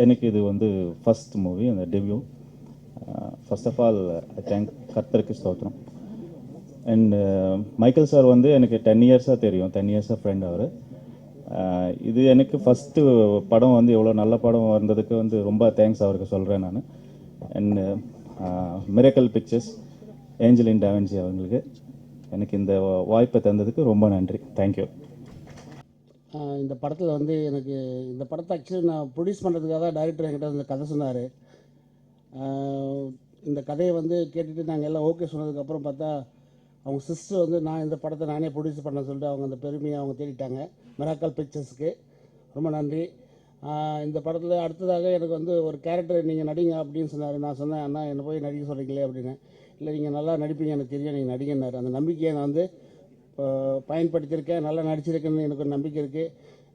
எனக்கு இது வந்து ஃபஸ்ட் மூவி, அந்த debut. First of all I thank கர்த்தருக்கு ஸ்தோத்திரம். அண்ட் மைக்கேல் சார் வந்து எனக்கு 10 இயர்ஸாக தெரியும், 10 இயர்ஸாக ஃப்ரெண்ட் அவர். இது எனக்கு ஃபஸ்ட்டு படம் வந்து எவ்வளோ நல்ல படம் வந்ததுக்கு வந்து ரொம்ப தேங்க்ஸ் அவருக்கு சொல்கிறேன் நான். And miracle pictures, Angeline DaVinci அவங்களுக்கு எனக்கு இந்த வாய்ப்பை தந்ததுக்கு ரொம்ப நன்றி. தேங்க்யூ. இந்த படத்தில் வந்து எனக்கு இந்த படத்தை ஆக்சுவலி நான் ப்ரொடியூஸ் பண்ணுறதுக்காக தான் டைரக்டர் என்கிட்ட இந்த கதை சொன்னார். இந்த கதையை வந்து கேட்டுட்டு நாங்கள் எல்லாம் ஓகே சொன்னதுக்கப்புறம் பார்த்தா அவங்க சிஸ்டர் வந்து நான் இந்த படத்தை நானே ப்ரொடியூஸ் பண்ண சொல்லிட்டு அவங்க அந்த பெருமையை அவங்க தேடிட்டாங்க. மிராக்கல் பிக்சர்ஸுக்கு ரொம்ப நன்றி. இந்த படத்தில் அடுத்ததாக எனக்கு வந்து ஒரு கேரக்டர் நீங்கள் நடிங்க அப்படின்னு சொன்னார். நான் சொன்னேன், அண்ணா என்னை போய் நடிக்க சொல்கிறீங்களே அப்படின்னு. இல்லை, நீங்கள் நல்லா நடிப்பீங்க, எனக்கு தெரியும், நீங்கள் நடிகன்னார். அந்த நம்பிக்கையை நான் வந்து பயன்படுத்தியிருக்கேன், நல்லா நடிச்சிருக்கேன்னு எனக்கு ஒரு நம்பிக்கை இருக்குது.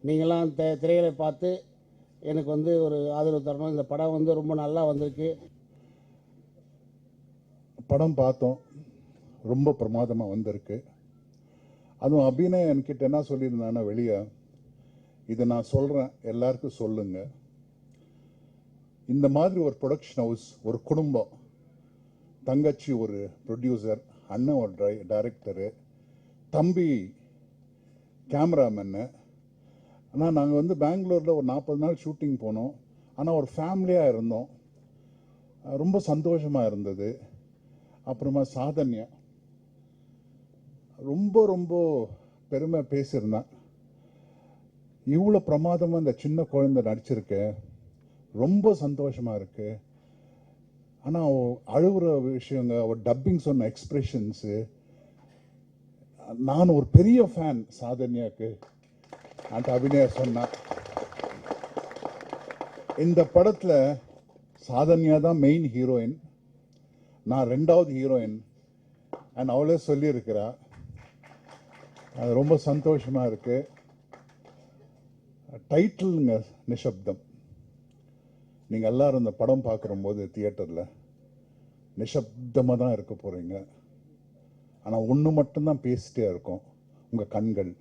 நீங்களாம் திரைகளை பார்த்து எனக்கு வந்து ஒரு ஆதரவு தரணும். இந்த படம் வந்து ரொம்ப நல்லா வந்திருக்கு. படம் பார்த்தோம், ரொம்ப பிரமாதமாக வந்திருக்கு. அதுவும் அபிநயம் என்கிட்ட என்ன சொல்லியிருந்தான்னா, வெளியே இதை நான் சொல்கிறேன், எல்லாருக்கும் சொல்லுங்க. இந்த மாதிரி ஒரு ப்ரொடக்ஷன் ஹவுஸ், ஒரு குடும்பம், தங்கச்சி ஒரு ப்ரொடியூசர், அண்ணன் ஒரு டைரக்டரு, தம்பி கேமராமேனு. ஆனால் நாங்கள் வந்து பெங்களூரில் ஒரு 40 நாள் ஷூட்டிங் போனோம். ஆனால் ஒரு ஃபேமிலியாக இருந்தோம், ரொம்ப சந்தோஷமாக இருந்தது. அப்புறமா சாதன்யா ரொம்ப ரொம்ப பெருமை பேசியிருந்தேன். இவ்வளோ பிரமாதமாக இந்த சின்ன குழந்தை நடிச்சிருக்கேன், ரொம்ப சந்தோஷமாக இருக்குது. ஆனால் அழுகிற விஷயங்க, அவர் டப்பிங் சொன்ன எக்ஸ்பிரஷன்ஸு, நான் ஒரு பெரிய ஃபேன் சாதன்யாக்கு அந்த அபிநயா சொன்னேன். இந்த படத்தில் சாதன்யா தான் மெயின் ஹீரோயின், நான் 2வது ஹீரோயின். அண்ட் அவளே சொல்லியிருக்கிறா. அது ரொம்ப சந்தோஷமாக இருக்குது. டைட்டிலுங்க நிஷப்தம். நீங்கள் எல்லோரும் இந்த படம் பார்க்குறம்போது தியேட்டரில் நிஷப்தமாக தான் இருக்க போகிறீங்க. ஆனால் ஒன்று மட்டும்தான் பேசிட்டே இருக்கும், உங்கள் கண்கள்.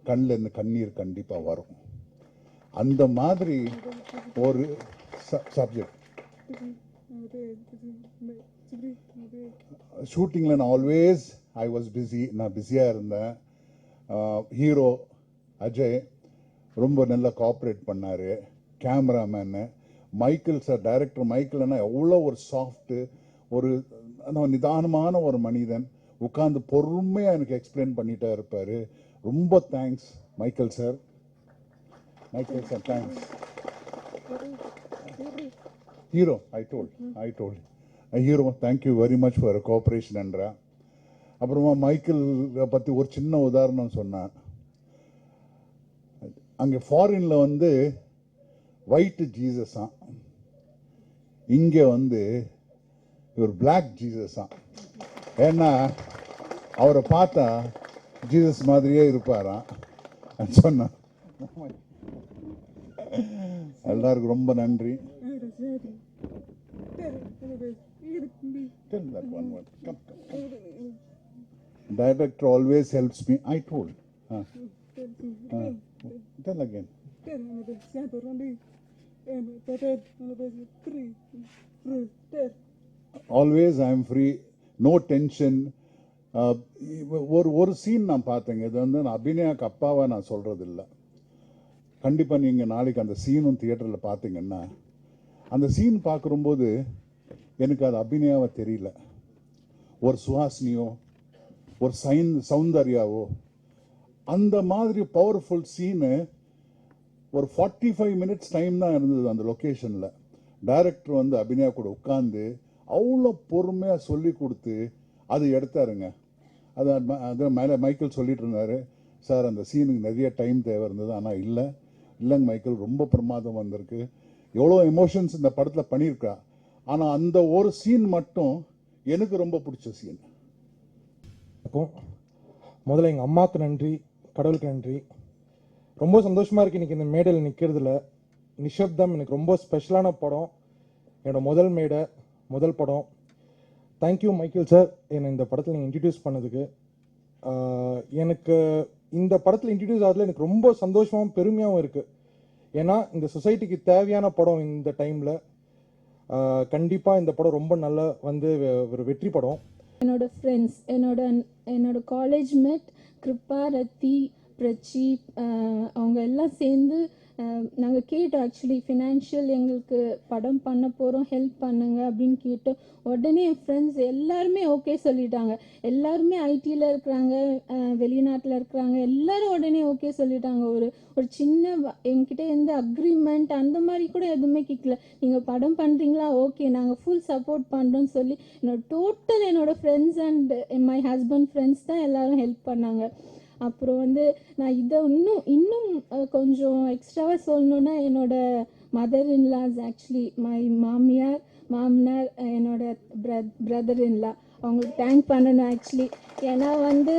கண்ணில் இருந்து கண்ணீர் கண்டிப்பாக வரும். அந்த மாதிரி ஒரு சப்ஜெக்ட். ஷூட்டிங்கில் நான் ஆல்வேஸ் ஐ வாஸ் பிஸி, நான் பிஸியாக இருந்தேன். ஹீரோ அஜய் ரொம்ப நல்லா கோஆப்ரேட் பண்ணார். கேமராமேனு மைக்கேல் சார், டைரக்டர் மைக்கேல்னா எவ்வளோ ஒரு சாஃப்ட்டு, ஒரு நிதானமான ஒரு மனிதன். உட்காந்து பொறுமையாக எனக்கு எக்ஸ்பிளைன் பண்ணிகிட்டே இருப்பார். ரொம்ப thanks Michael sir. Michael sir thanks. Hero I told hero thank you very much for கோஆப்ரேஷன்ன்றா. அப்புறமா மைக்கேல் பற்றி ஒரு சின்ன உதாரணம் சொன்னான். அங்கே ஃபாரினில் வந்து ஒயிட் ஜீசஸா, இங்கே வந்து இவர் பிளாக் ஜீசஸா. ஏன்னா அவரை பார்த்தா ஜீசஸ் மாதிரியே இருப்பாராம் சொன்னான். எல்லாருக்கும் ரொம்ப நன்றி. Director always helps me. I told. Tell again. Always I am free, no tension. ஒரு சீன் நான் பார்த்தேங்க. இது வந்து நான் அபிநயாக்கு அப்பாவை நான் சொல்கிறது இல்லை. கண்டிப்பாக நீங்கள் நாளைக்கு அந்த சீனும் தியேட்டரில் பார்த்தீங்கன்னா, அந்த சீன் பார்க்கும்போது எனக்கு அது அபிநயாவை தெரியல. ஒரு சுஹாசினியோ ஒரு சௌந்தர்யாவோ அந்த மாதிரி பவர்ஃபுல் சீனு. ஒரு 45 மினிட்ஸ் டைம் தான் இருந்தது அந்த லொக்கேஷனில். டைரக்டர் வந்து அபிநயா கூட உட்காந்து அவ்வளோ பொறுமையாக சொல்லி கொடுத்து அது எடுத்தாருங்க. அது மேலே மைக்கேல் சொல்லிட்டு இருந்தார், சார் அந்த சீனுக்கு நிறைய டைம் தேவை இருந்தது. ஆனால் இல்லைங்க மைக்கேல், ரொம்ப பிரமாதம் வந்திருக்கு. எவ்வளோ எமோஷன்ஸ் இந்த படத்தில் பண்ணியிருக்கா. ஆனால் அந்த ஒரு சீன் மட்டும் எனக்கு ரொம்ப பிடிச்ச சீன். முதல்ல எங்கள் அம்மாவுக்கு நன்றி, கடவுளுக்கு நன்றி. ரொம்ப சந்தோஷமாக இருக்குது இன்றைக்கி இந்த மேடையில் நிற்கிறதுல. நிஷப்தம் எனக்கு ரொம்ப ஸ்பெஷலான படம், என்னோடய முதல் மேடை, முதல் படம். தேங்க்யூ மைக்கேல் சார், என்னை இந்த படத்தில் நீங்கள் இன்ட்ரடியூஸ் பண்ணதுக்கு. எனக்கு இந்த படத்தில் இன்ட்ரடியூஸ் ஆகிறதுல எனக்கு ரொம்ப சந்தோஷமாகவும் பெருமையாகவும் இருக்குது. ஏன்னா இந்த சொசைட்டிக்கு தேவையான படம் இந்த டைமில் கண்டிப்பாக இந்த படம் ரொம்ப நல்லா வந்து ஒரு வெற்றி படம். என்னோட ஃப்ரெண்ட்ஸ், என்னோட காலேஜ் மேட் கிருப்பா, ரத்தி, பிரச்சி, அவங்க எல்லாம் சேர்ந்து நாங்கள் கேட்டோம். ஆக்சுவலி ஃபினான்ஷியல் எங்களுக்கு படம் பண்ண போகிறோம், ஹெல்ப் பண்ணுங்க அப்படின்னு கேட்டோம். உடனே என் ஃப்ரெண்ட்ஸ் எல்லாருமே ஓகே சொல்லிட்டாங்க. எல்லாருமே ஐடியில் இருக்கிறாங்க, வெளிநாட்டில் இருக்கிறாங்க, எல்லாரும் உடனே ஓகே சொல்லிட்டாங்க. ஒரு சின்ன என்கிட்ட எந்த அக்ரிமெண்ட் அந்த மாதிரி கூட எதுவுமே கேட்கல. நீங்கள் படம் பண்ணுறீங்களா, ஓகே நாங்கள் ஃபுல் சப்போர்ட் பண்ணுறோன்னு சொல்லி என்னோட friends and my husband friends தான் எல்லாரும் ஹெல்ப் பண்ணாங்க. அப்புறம் வந்து நான் இதை இன்னும் கொஞ்சம் எக்ஸ்ட்ராவாக சொல்லணுன்னா, என்னோட மதர் இன்லாஸ், ஆக்சுவலி மை மாமனார், என்னோட பிரதர் இன்லா, அவங்களுக்கு தேங்க் பண்ணணும் ஆக்சுவலி. ஏன்னா வந்து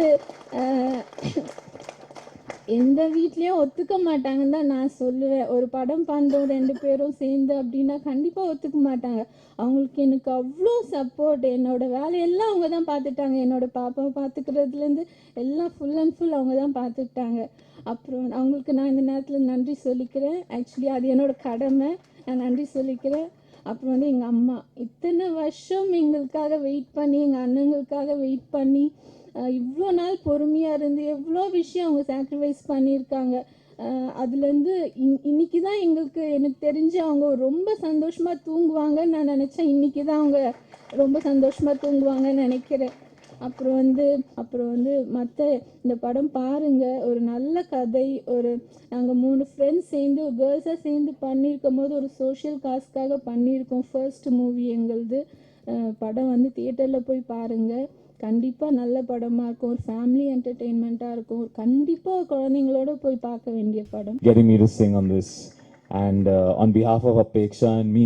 எந்த வீட்லேயும் ஒத்துக்க மாட்டாங்கன்னு தான் நான் சொல்லுவேன். ஒரு படம் பண்ணுறோம் 2 பேரும் சேர்ந்து அப்படின்னா கண்டிப்பாக ஒத்துக்க மாட்டாங்க. அவங்களுக்கு எனக்கு அவ்வளோ சப்போர்ட். என்னோட வேலையெல்லாம் அவங்க தான் பார்த்துட்டாங்க. என்னோட பாப்பாவை பார்த்துக்கிறதுலேருந்து எல்லாம் ஃபுல் அண்ட் ஃபுல் அவங்க தான் பார்த்துக்கிட்டாங்க. அப்புறம் அவங்களுக்கு நான் இந்த நேரத்தில் நன்றி சொல்லிக்கிறேன். ஆக்சுவலி அது என்னோட கடமை, நான் நன்றி சொல்லிக்கிறேன். அப்புறம் வந்து எங்கள் அம்மா இத்தனை வருஷம் எங்களுக்காக வெயிட் பண்ணி, எங்கள் அண்ணங்களுக்காக வெயிட் பண்ணி, இவ்வளோ நாள் பொறுமையாக இருந்து எவ்வளோ விஷயம் அவங்க சாக்ரிஃபைஸ் பண்ணியிருக்காங்க. அதுலேருந்து இன்னைக்கு தான் எனக்கு தெரிஞ்சு அவங்க ரொம்ப சந்தோஷமாக தூங்குவாங்கன்னு நான் நினச்சேன். இன்றைக்கி தான் அவங்க ரொம்ப சந்தோஷமாக தூங்குவாங்கன்னு நினைக்கிறேன். அப்புறம் வந்து மற்ற இந்த படம் பாருங்கள். ஒரு நல்ல கதை, நாங்கள் 3 ஃப்ரெண்ட்ஸ் சேர்ந்து கேர்ள்ஸாக சேர்ந்து பண்ணியிருக்கும் போது ஒரு சோஷியல் காஸ்க்காக பண்ணியிருக்கோம். ஃபர்ஸ்ட் மூவி எங்களுது. படம் வந்து தியேட்டரில் போய் பாருங்கள். கண்டிப்பாக நல்ல படமாக இருக்கும். ஒரு ஃபேமிலி என்டர்டெயின்மெண்ட்டாக இருக்கும். கண்டிப்பாக குழந்தைங்களோட போய் பார்க்க வேண்டிய படம். Getting me to sing on this, and on behalf of Apeksha and me,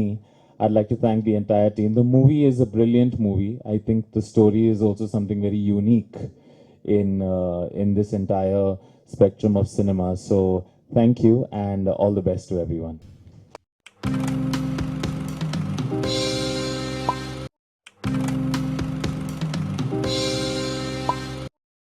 I'd like to thank the entire team. The movie is a brilliant movie. I think the story is also something very unique in this entire spectrum of cinema. So thank you, and all the best to everyone.